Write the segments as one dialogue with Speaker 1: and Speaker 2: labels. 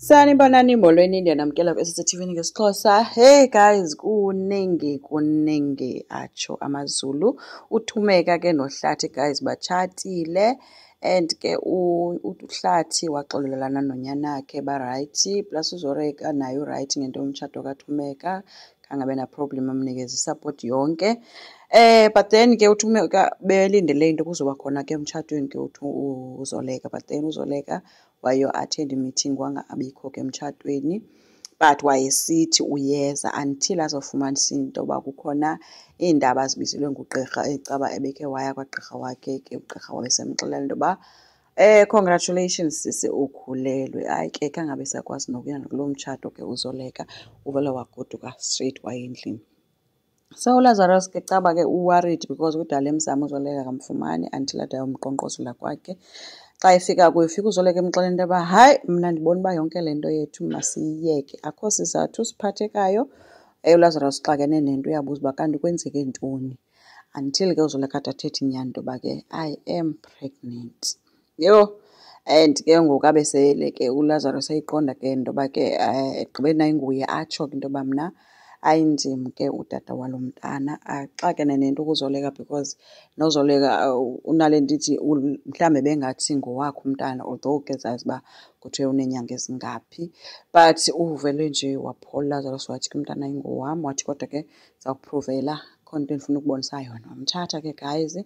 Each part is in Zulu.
Speaker 1: Sanibonani molweni India namkela ku-SSTV ngesiXhosa. Hey guys, kuningi atsho amaZulu. UThumeka ke noHlathi guys batshatile and ke uHlathi waxolelana nonyanakhe ba-right plus uZoreka naye u-right ngento yomtshato kaThumeka. Kangabe na-problem amnikeza i-support yonke. But then ke uThumeka belindele into kuzoba khona ke emtshatweni ke uZoleka, but then uZoleka wayo-attend i-meeting kwangabikho ke emtshatweni, but wayesithi uyeza until azofumanisa into yoba kukhona iindaba azibizelwe ngugqirha eCaba ebekhe waya kwagqirha wakhe ke ugqirha wayesemxelela into yoba congratulations sisi ukhulelwe. Hayi ke khangabe sakwazi nokuya nakulo mtshato ke uZoleka uvele wagoduka straight waya endlini. So uLazarus ke Caba ke u-worried because kudala emzama uZoleka akamfumani until ade ayomqonqosela kwakhe. Xa efika kuye ufika uZoleka emxelela into yoba hayi mna ndibona uba yonke le nto yethu masiyiyeke, akho sizathu siphathekayo. uLazarus xakene nento uyabuza uba kanti kwenzeke ntoni until ke uZoleka ade athethe inyani into yoba ke I am pregnant. Yho, and ke ngoku abe sele ke uLazarus eyiqonda ke into yoba ke egqibeni ayinguye atsho ke into yoba mna ayindim ke utata walo mntana, axakene nento kuZoleka because noZoleka unale nto ithi mhlawumbi bengathi ngowakhe umntana although ke zazi uba kuthiwe uneenyanga ezingaphi. But uvele nje waphola uLazarus wathi ke umntana ayingowam, wathi kodwa ke ndizawupruvela khona into endifuna ukubonisa yona. Wamthatha ke guys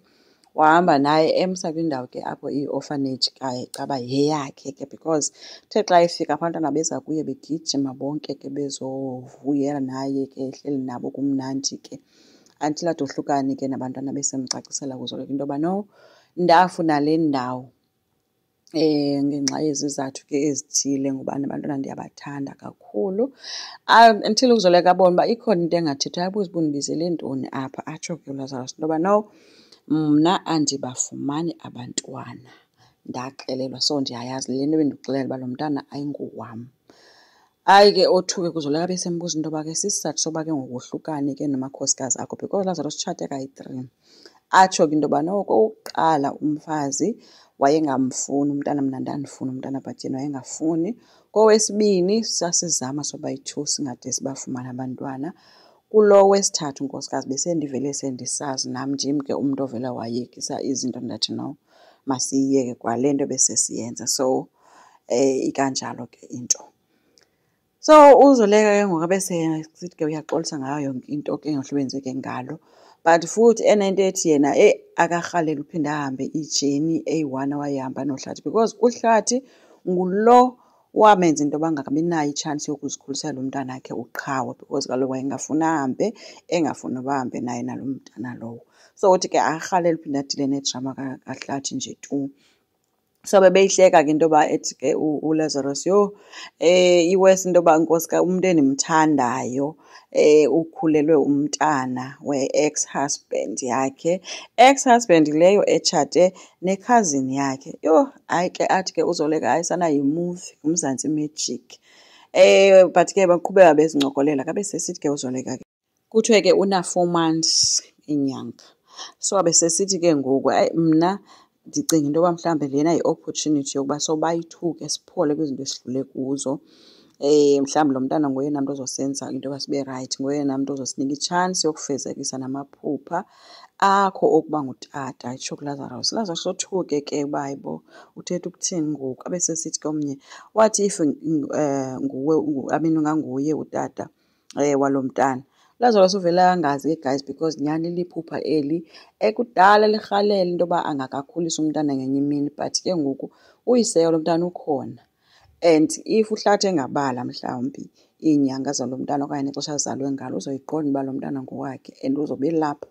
Speaker 1: wahamba naye emsa kwindawo ke apho i-orphanage Caba yeyakhe ke because uthe xa efika abantwana beza kuye begijima bonke ke bezovuya naye ke ehleli nabo kumnandi ke until ade ohlukane ke nabantwana besemcacisela kuZoleka into yoba no, ndafuna le ndawo ngenxa yezizathu ke ezithile ngoba abantwana ndiyabathanda kakhulu. Until uZoleka abone uba ikhona into engathethwayo abuze uba undibizele ntoni apha, atsho ke uLazarus into yoba no, mna andibafumani abantwana, ndaxelelwa so ndiyayazi le nto bendikuxelela uba lo mntana ayingowam. Hayi ke othuke kuZoleka besembuza into yoba ke sisizathu soba ke ngokohlukane ke namakhosikazi akho because uLazarus utshate kayi-3. Atsho ke into yoba no, okokuqala umfazi wayengamfuni umntana, mna ndandifuna umntana but yena wayengafuni. Kowesibini sasizama sobayi-2 singade sibafumane abantwana. Kulo wesithathu unkosikazi besendivele sendisazi nam ndim ke umntu ovela wayekisa izinto ndathi no masiyiyeke kwale nto besesiyenza. So ikanjalo ke into. So uZoleka ke ngoku abesesithi ke uyaxolisa ngayo yonke into ke ngohlwenzeke ngalo, but futhi enento ethi yena akarhaleli uphinde ahambe ijeni eyi-1 awayihamba noHlathi because uHlathi ngulo wamenza into yoba angakabi nayo itshansi yokuzikhulisela umntana wakhe uqhawe because kaloku wayengafuni ahambe, engafuni uba ahambe naye nalo mntana lowo. So uthi ke akarhalele uphinde adile nedrama kaHlathi nje tu. So bebeyihleka ke into yoba ethi ke uLazarus yho, iwesi into yoba umntu endimthandayo ukhulelwe umntana we-ex-husband yakhe, ex-husband leyo etshate nekhazini yakhe. Yho, hayi ke athi ke uZoleka hayi sana yimuvi nguMzantsi Magic. But ke baqhubeka bezincokolela kabe sesithi ke uZoleka ke kuthiwe ke una-4 months inyanga. So abesesithi ke ngoku hayi mna ndicinga into yoba mhlawumbi lena yi-opportunity yokuba sobayi-2 siphole kwizinto esidlule kuzo. Mhlawumbi lo mntana ngoyena mntu ozosenza into yoba sibe right, ngoyena mntu ozosinika itshansi yokufezekisa namaphupha akho okuba ngutata. Itsho kuLazarus. uLazarus othuke ke uba hayibo uthetha ukuthini ngoku. Abesesithi ke omnye wathi if nguwe inganguye utata walo mntana. uLazarus uvele angazi ke guys because nyhani liphupha eli ekudala lirhalela into yoba angakakhulisa umntana ngenye imini, but ke ngoku uyise lo mntana ukhona. And if uHlathi engabala mhlawumbi iinyanga zalo mntana okanye nexesha azalwe ngalo uzoyiqonda uba lo mntana ngowakhe and uzobe lapha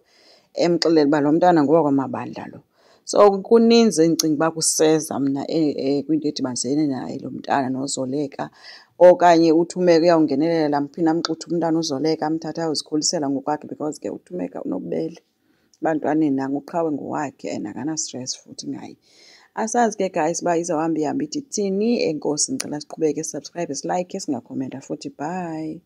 Speaker 1: emxelela uba lo mntana ngowakwamabandla lo. So kuninzi endicinga uba kuseza mna kwinto edibanisene naye lo mntana noZoleka, okanye uThumeka uyawungenelela amphinde amxuthe umntana uZoleka amthathe ayozikhulisela ngokwakhe because ke uThumeka unobubele ebantwaneni uqhawe ngowakhe and akana-stress futhi ngaye. Asazi ke guys uba izawuhamba ihambe ithi ithini. Enkosi, ndicela siqhubeke sisubscribe, silike, singakhomenta futhi. Bye.